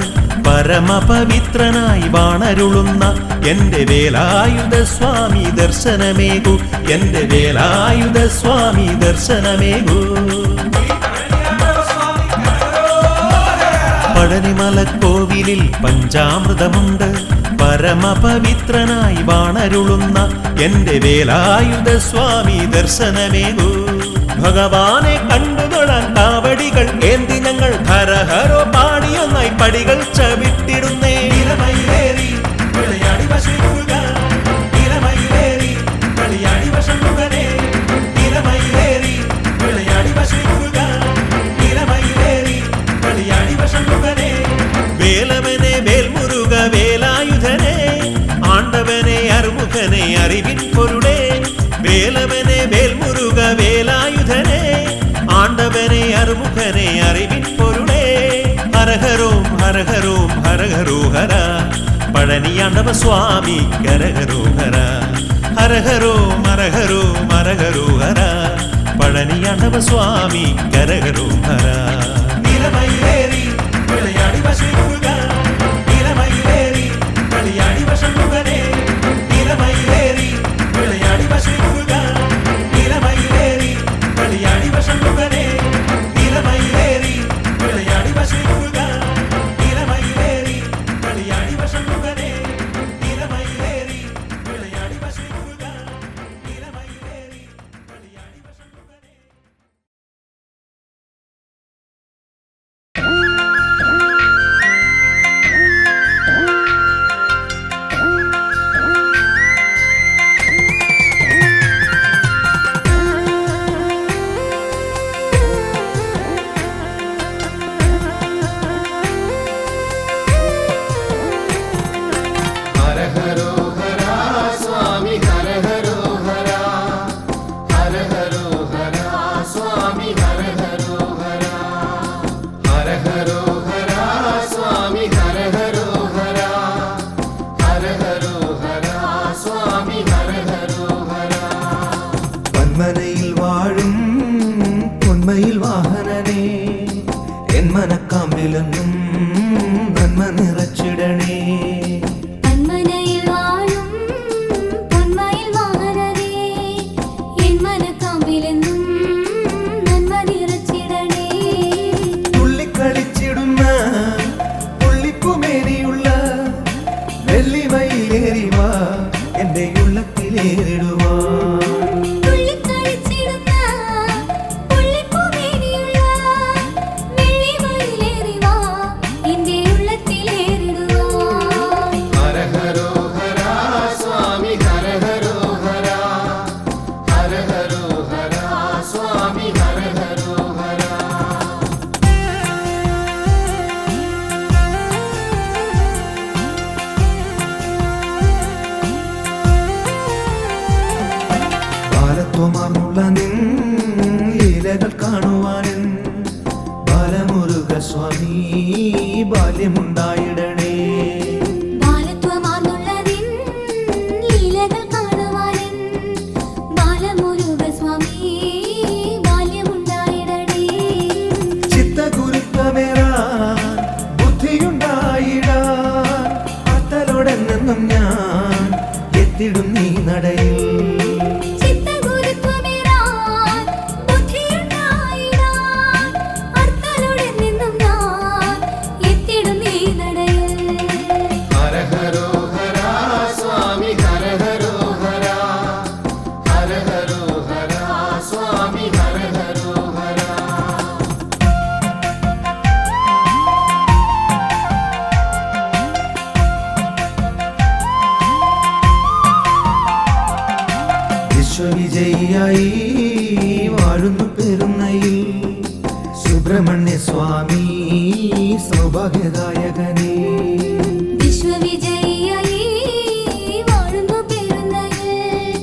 പരമപവിത്രനായി വാണരുളുന്ന എന്റെ വേലായുധ സ്വാമി ദർശനമേകു എന്റെ വേലായുധ സ്വാമി ദർശനമേകു പഴനിമലക്കോവിലിൽ പഞ്ചാമൃതമുണ്ട് പരമപവിത്രനായി വാണരുളുന്ന എന്റെ വേലായുധ സ്വാമി ദർശനമേകു ഭഗവാനെ കണ്ടുതൊഴാൻ കാവടികൾ ഏന്തി ഞങ്ങൾ ഹരഹരോ പാടിയൊന്നായി പടികൾ ചവിട്ടിടുന്നേ നിലമയിലേറി വിളയാടി വശമുക നിലമയിലേറി വിളയാടി വശമുകനെ നിലമയിലേറി വിളയാടി വശമുക നിലമയിലേറി വിളയാടി വശമുകനെ വേലവനെ വേൽമുരുക വേലായുധനെ ആണ്ടവനെ അറുമുഖനെ അറിവിൻ പൊരുളേ വേലവനെ വേൽമുരുക വേലായുധനെ ആണ്ടവനെ അറുമുഖനെ അറിവിൻ പൊരുളേ ഹരഹരോം ഹരഹരോം ഹരഹരോഹര പഴനിയാണ്ടവ സ്വാമി കരഹരോഹര ഹരഹരോം ഹരഹരോം ഹരഹരോഹര പഴനിയാണ്ടവ സ്വാമി കരഹരോഹര നിലമയിലേറി വിളയാടി വശമുക നിലമയിലേറി വിളയാടി വശമുകനെ നിലമയിലേറി വിളയാടി വശമുക നിലമയിലേറി വിളയാടി വശമുകനെ നിലമയിലേറി വിളയാടി വശമുക നിലമയിലേറി വിളയാടി വശമുകനെ നിലമയിലേറി വിളയാടി വശമുക നിലമയിലേറി വിളയാടി വശമുകനെ വന്മനയിൽ വാഴും പൊന്മയിൽ വാഹനനേ എൻ മനക്കാമ്പിലെന്നും നന്മ നിറച്ചിടണേ തന്മനയിൽ വാഴും പൊന്മയിൽ വാഹനനേ എൻ മനക്കാമ്പിലെന്നും നന്മ നിറച്ചിടണേ തുള്ളിക്കളിച്ചിടുന്ന പുള്ളിപ്പുമേനിയുള്ള വെള്ളിമയിലേറി വാ എന്റെ ഉള്ളത്തിലേറിടുവാ ബാലത്വമാർന്നുള്ള നിൻ ലീല ലീലകൾ കാണുവാനൻ ബാലമുരുക സ്വാമി ബാല്യമുണ്ടായിടണേ. ബാലത്വമാർന്നുള്ളതിൻ ലീലകൾ കാണുവാനൻ ബാലമുരുക സ്വാമി ബാല്യമുണ്ടായിടണേ. ചിത്തഗുരുത്വമേറാൻ ബുദ്ധിയുണ്ടായിടാൻ അത്തലോടെന്നും ഞാൻ എത്തിടും നീ നടയിൽ. ചിത്തഗുരുത്വമേറാൻ ബുദ്ധിയുണ്ടായിടാൻ അർത്തലോടെ നിന്നും ഞാൻ എത്തിടും നീ നടയിൽ. ഹര ഹരോ ഹര സ്വാമി ഹര ഹരോ ഹര ഹര ഹരോ ഹര സ്വാമി ഹര ഹരോ ഹര. വിശ്വവിജയിയായി വാഴുന്നു പെരുന്നയിൽ സുബ്രഹ്മണ്യ സ്വാമി സൗഭാഗ്യദായകനേ. വിശ്വവിജയിയായി വാഴുന്നു പെരുന്നയിൽ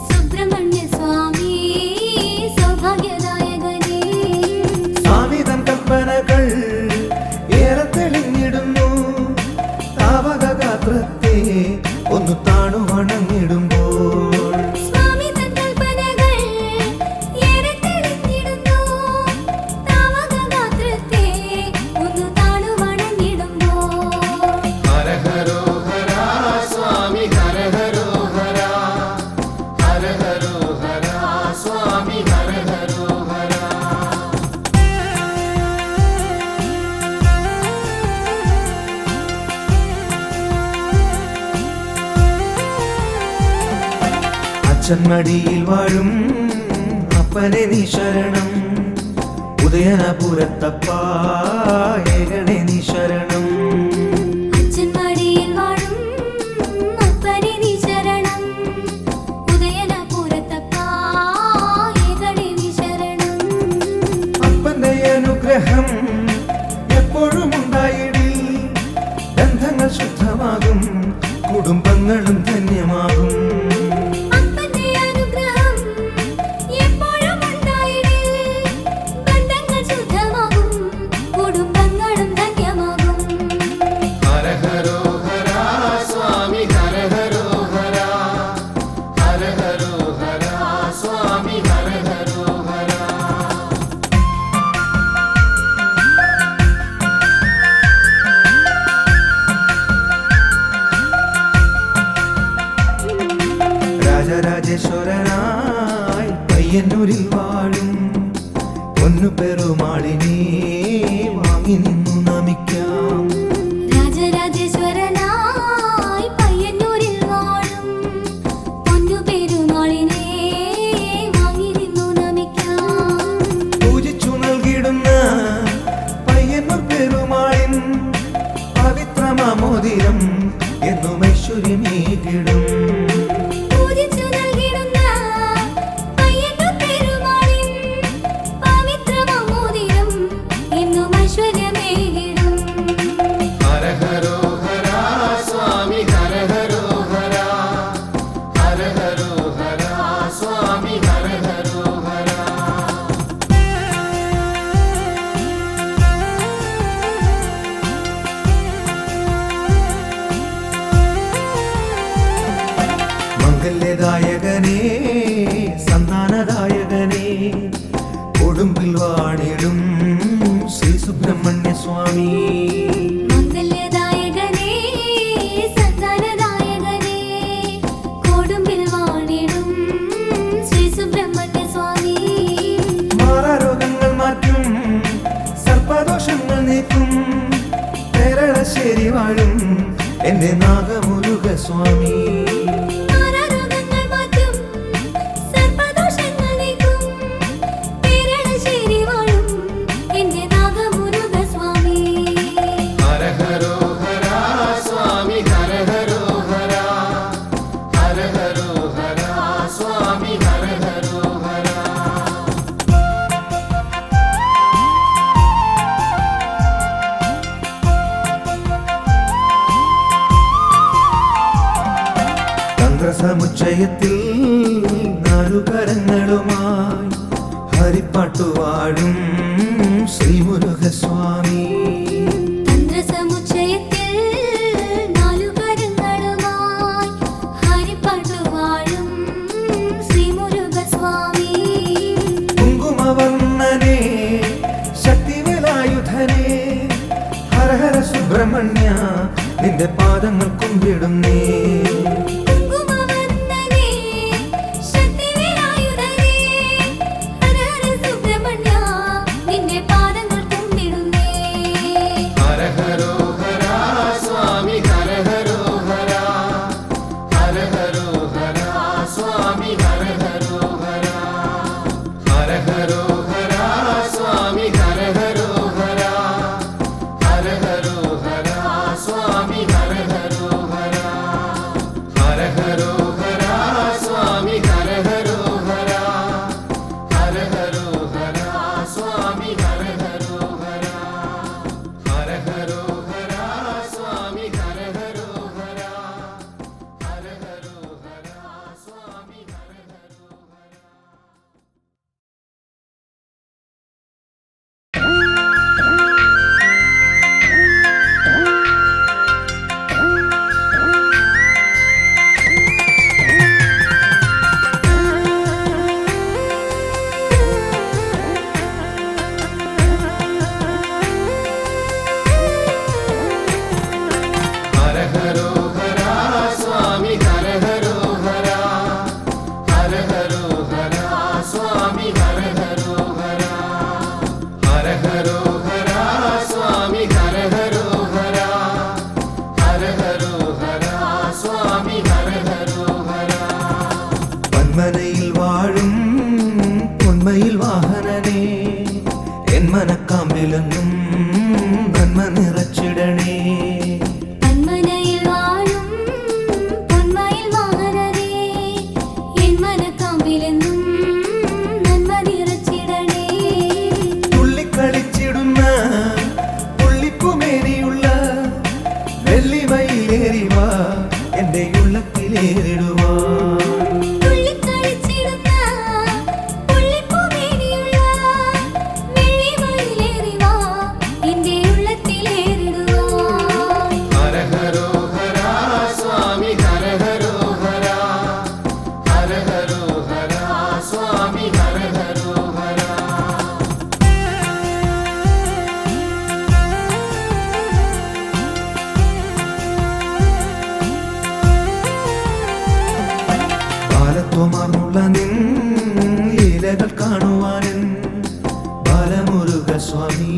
സുബ്രഹ്മണ്യ സ്വാമി സൗഭാഗ്യദായകനേ. സ്വാമി തൻ കൽപ്പനകൾ ഏറെ തെളിഞ്ഞിടുന്നു. താവക ഗാത്രത്തെ ഒന്ന് താണു വണങ്ങിടുമ്പോൾ സ്വാമി തൻ കൽപ്പനകൾ ഏറെ തെളിഞ്ഞിടുന്നു. താവകഗാത്രത്തെ ഒന്ന് താണു വണങ്ങിടുമ്പോൾ ഹര ഹരോ ഹര സ്വാമി ഹര ഹരോ ഹര ഹര ഹരോ ഹര സ്വാമി ഹര ഹരോ ഹര. അച്ഛൻ മടിയിൽ വാഴും അപ്പനെ നീ ശരണം. ഉദയനപുരത്തപ്പാ ഏകണേ നീ ശരണം. അച്ഛൻ മടിയിൽ വാഴും അപ്പനെ നീ ശരണം. ഉദയനപുരത്തപ്പാ ഏകണേ നീ ശരണം. അപ്പന്റെ അനുഗ്രഹം എപ്പോഴും ഉണ്ടായിടി. ബന്ധങ്ങൾ ശുദ്ധമാകും, കുടുംബങ്ങളും ധന്യമാകും. അപ്പന്റെ അനുഗ്രഹം എപ്പോഴും ഉണ്ടായിടേ. ബന്ധങ്ങൾ ശുദ്ധമാകും, കുടുംബങ്ങളും ധന്യമാകും. ഹര ഹരോ ഹര സ്വാമി ഹര ഹരോ ഹര ഹര ഹരോ ഹര സ്വാമി ഹര ഹരോ ഹര. രാജരാജേശ്വരനായി പയ്യന്നൂരിൽ വാഴും പൊന്നു പെരുമാളിനെ വാങ്ങി നിന്നു നമിക്കാം. രാജരാജേശ്വരനായി പയ്യന്നൂരിൽ വാഴും പൊന്നു പെരുമാളിനെ വാങ്ങി നിന്നു നമിക്കാം. പൂജിച്ചു നൽകിടുന്ന പയ്യന്നൂർ പെരുമാളിൻ പവിത്രമാമോദിരം എന്നും ഐശ്വര്യമേകിടും. പൂജിച്ചു നൽകിടുന്ന പയ്യന്നൂർ പെരുമാളിൻ പവിത്രമാമോദിരം എന്നും ഐശ്വര്യമേകിടും. ഹര ഹരോ ഹര സ്വാമി ഹര ഹരോ ഹര ഹര ഹരോ ഹര സ്വാമി ഹര ഹരോ ഹര. മംഗല്യദായകനേ സന്താനദായകനേ കൊടുമ്പിൽ വാണിടും ശ്രീ സുബ്രഹ്മണ്യ സ്വാമി. മംഗല്യദായകനേ സന്താനദായകനേ കൊടുമ്പിൽ വാണിടും ശ്രീ സുബ്രഹ്മണ്യ സ്വാമി. മാറാരോഗങ്ങൾ മാറ്റും, സർപ്പദോഷങ്ങൾ നീക്കും, കേരളശ്ശേരി വാഴും എന്റെ നാഗമുരുക സ്വാമി. മാറാരോഗങ്ങൾ മാറ്റും, സർപ്പദോഷങ്ങൾ നീക്കും, കേരളശ്ശേരി വാഴും എന്റെ നാഗമുരുക സ്വാമി. ഹര ഹരോ ഹര സ്വാമി ഹര ഹരോ ഹര ഹര ഹരോ ഹര സ്വാമി ഹര ഹരോ ഹര. തന്ത്രസമുച്ചയത്തിൽ നാലുകരങ്ങളുമായി ഹരിപ്പാട്ടുവാഴും ശ്രീമുരുകസ്വാമി തന്ത്രസമുച്ചയത്തിൽ നാലുകരങ്ങളുമായി ഹരിപ്പാട്ടുവാഴും ശ്രീമുരുകസ്വാമി കുങ്കുമവർണ്ണനെ ശക്തിവേലായുധനെ ഹര ഹര സുബ്രഹ്മണ്യ നിന്റെ പാദങ്ങൾ കുമ്പിടുന്നേ പന്മനയിൽ വാഴും പൊന്മയിൽ വാഹനനെ എൻ മനക്കാമ്പിലെന്നും നന്മ നിറച്ചിടണേ തന്മനയിൽ വാഴും പൊന്മയിൽ വാഹനനേ എൻ മനക്കാമ്പിലെന്നും നന്മ നിറച്ചിടണേ തുള്ളിക്കളിച്ചിടുന്ന പുള്ളിപ്പുമേനിയുള്ള വെള്ളിമയിലേറിവാ എന്റെ ഉള്ളത്തിലേറിടുവാ ബാലത്വമാർന്നുള്ള നിൻ ലീലകൾ കാണുവാനും ബാലമുരുകസ്വാമി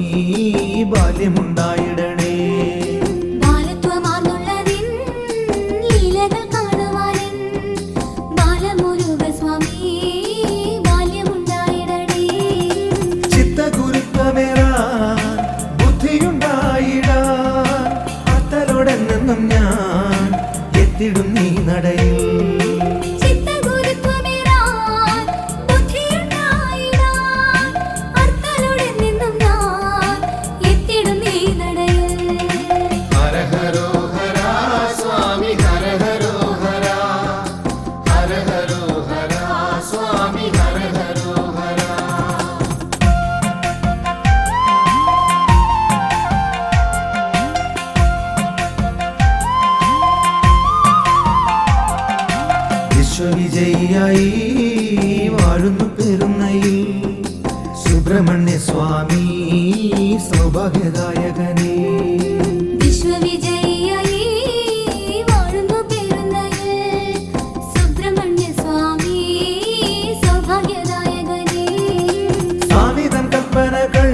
ബാല്യമുണ്ടായിടണേ ബാലത്വമാർന്നുള്ള നിൻ ലീലകൾ കാണുവാനും ബാലമുരുകസ്വാമി ബാല്യമുണ്ടായിടണേ ചിത്തഗുരുത്വമേറാൻ ബുദ്ധിയുണ്ടായിടാൻ അത്തലോടെന്നും ഞാൻ എത്തിടും നീ നടയിൽ വിജയിയായി വാഴുന്നു പെരുന്നയിൽ സുബ്രഹ്മണ്യ സ്വാമി സൗഭാഗ്യദായകനേ വിശ്വവിജയിയായി വാഴുന്നു പെരുന്നയിൽ സുബ്രഹ്മണ്യ സ്വാമി സൗഭാഗ്യദായകനേ സ്വാമി തൻ കൽപ്പനകൾ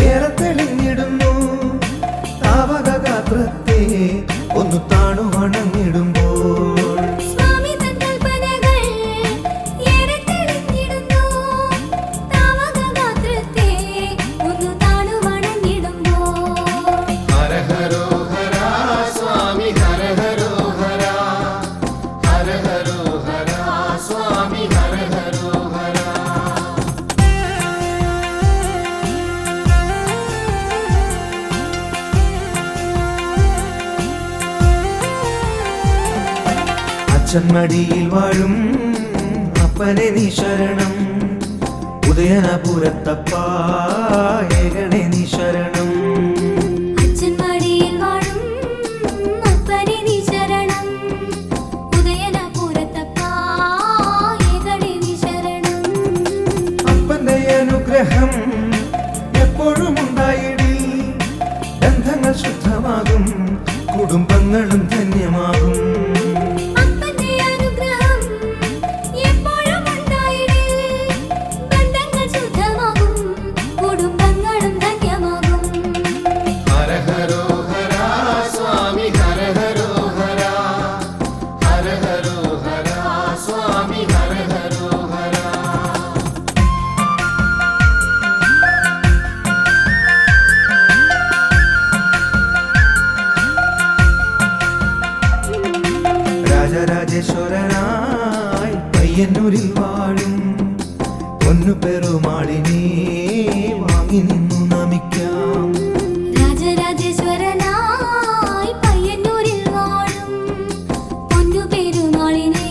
ഏറെ തെളിഞ്ഞിടുന്നു താവകഗാത്രത്തെ ഒന്ന് താണു വണങ്ങിടുമ്പോൾ അച്ഛൻ മടിയിൽ വാഴും അപ്പനെ നീ ശരണം ഉദയനപുരത്തപ്പ ഏകണേ നീ ശരണം. അച്ഛൻ മടിയിൽ വാഴും അപ്പനെ നീ ശരണം. ഉദയനപുരത്തപ്പ ഏകണേ നീ ശരണം. അപ്പന്റെ അനുഗ്രഹം എപ്പോഴും ഉണ്ടായിടി, ബന്ധങ്ങൾ ശുദ്ധമാകും, കുടുംബങ്ങളും ധന്യമാകും. അപ്പന്റെ അനുഗ്രഹം എപ്പോഴും ഉണ്ടായിടേ, ബന്ധങ്ങൾ ശുദ്ധമാകും, കുടുംബങ്ങളും ധന്യമാകും. ഹര ഹരോ ഹര സ്വാമി ഹര ഹരോ ഹര. ഹര ഹരോ ഹര സ്വാമി ഹര ഹരോ ഹര. രാജരാജേശ്വരനായി പയ്യന്നൂരിൽ വാഴും പൊന്നു പെരുമാളിനെ വാങ്ങി നിന്നു നമിക്കാം. രാജരാജേശ്വരനായി പയ്യന്നൂരിൽ വാഴും പൊന്നു പെരുമാളിനെ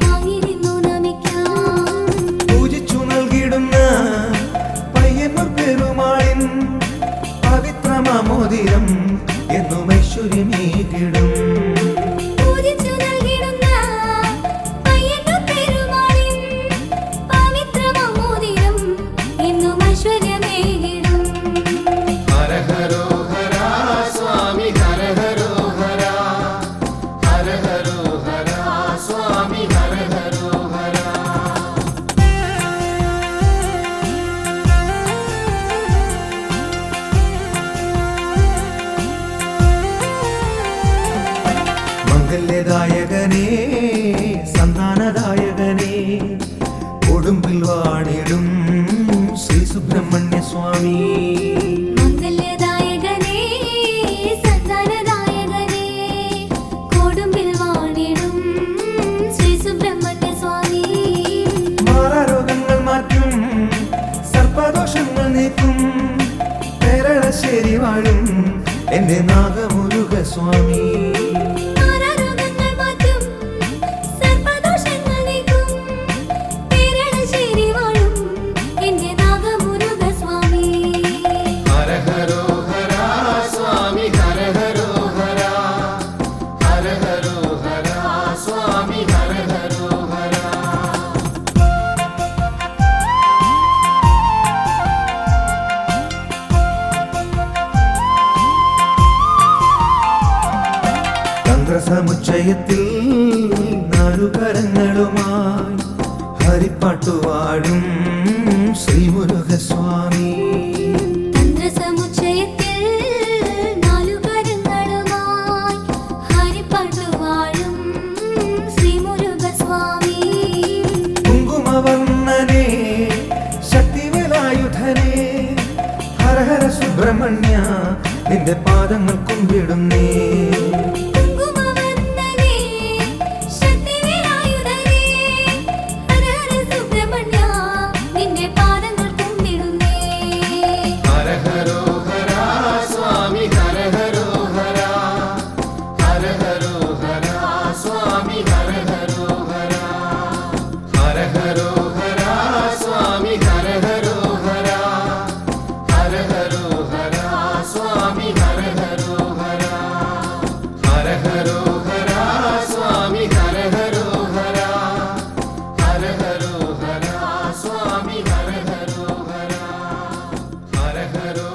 വാങ്ങി നിന്നു നമിക്കാം. പൂജിച്ചു നൽകിടുന്ന പയ്യന്നൂർ പെരുമാളിൻ പവിത്രമാമോദിരം എന്നും ഐശ്വര്യമേകിടും. പൂജിച്ചു നൽകിടുന്ന പയ്യന്നൂർ പെരുമാളിൻ പവിത്രമാമോദിരം എന്നും ഐശ്വര്യമേകിടും. ഹര ഹരോ ഹര സ്വാമി ഹര ഹരോ ഹര. ഹര ഹരോ ഹര സ്വാമി ഹര ഹരോ ഹര. മംഗല്യദായകനേ സന്താനദായകനേ കൊടുമ്പിൽ വാണിടും ശ്രീ സുബ്രഹ്മണ്യ സ്വാമി. മംഗല്യദായകനേ സന്താനദായകനേ കൊടുമ്പിൽ വാണിടും ശ്രീ സുബ്രഹ്മണ്യ സ്വാമി. മാറാരോഗങ്ങൾ മാറ്റും, സർപ്പദോഷങ്ങൾ നീക്കും, പേരളശ്ശേരി വാഴും എന്റെ നാഗമുരുക സ്വാമി. മാറാരോഗങ്ങൾ മാറ്റും, സർപ്പദോഷങ്ങൾ നീക്കും, പേരളശ്ശേരി വാഴും എന്റെ നാഗമുരുക സ്വാമി. ഹര ഹരോ ഹര സ്വാമി ഹര ഹരോ ഹര. ഹര ഹരോ ഹര സ്വാമി ഹര ഹരോ ഹര. തന്ത്രസമുച്ചയത്തിൽ നാലുകരങ്ങളുമായി ഹരിപ്പാട്ടുവാഴും ശ്രീമുരുകസ്വാമി. തന്ത്രസമുച്ചയത്തിൽ നാലുകരങ്ങളുമായി ഹരിപ്പാട്ടു വാഴും ശ്രീമുരുകസ്വാമി. കുങ്കുമവർണ്ണനെ ശക്തിവേലായുധനെ ഹര ഹര സുബ്രഹ്മണ്യ നിന്റെ പാദങ്ങൾ കുമ്പിടുന്നേ. കുങ്കുമവർണ്ണനേ, ശക്തിവേലായുധനേ, ഹര ഹര സുബ്രഹ്മണ്യ നിന്റെ പാദങ്ങൾ കുമ്പിടുന്നേ. ഹര ഹരോ ഹര സ്വാമി ഹര ഹരോ ഹര. ഹര ഹരോ ഹര സ്വാമി ഹര ഹരോ ഹര. ഹര ഹരോ ഹര സ്വാമി ഹര ഹരോ ഹര. ഹര ഹരോ ഹര സ്വാമി ഹര ഹരോ ഹര. ഹര ഹരോ ഹര സ്വാമി ഹര ഹരോ ഹര. ഹര ഹരോ ഹര സ്വാമി ഹര ഹരോ ഹര. ഹര ഹരോ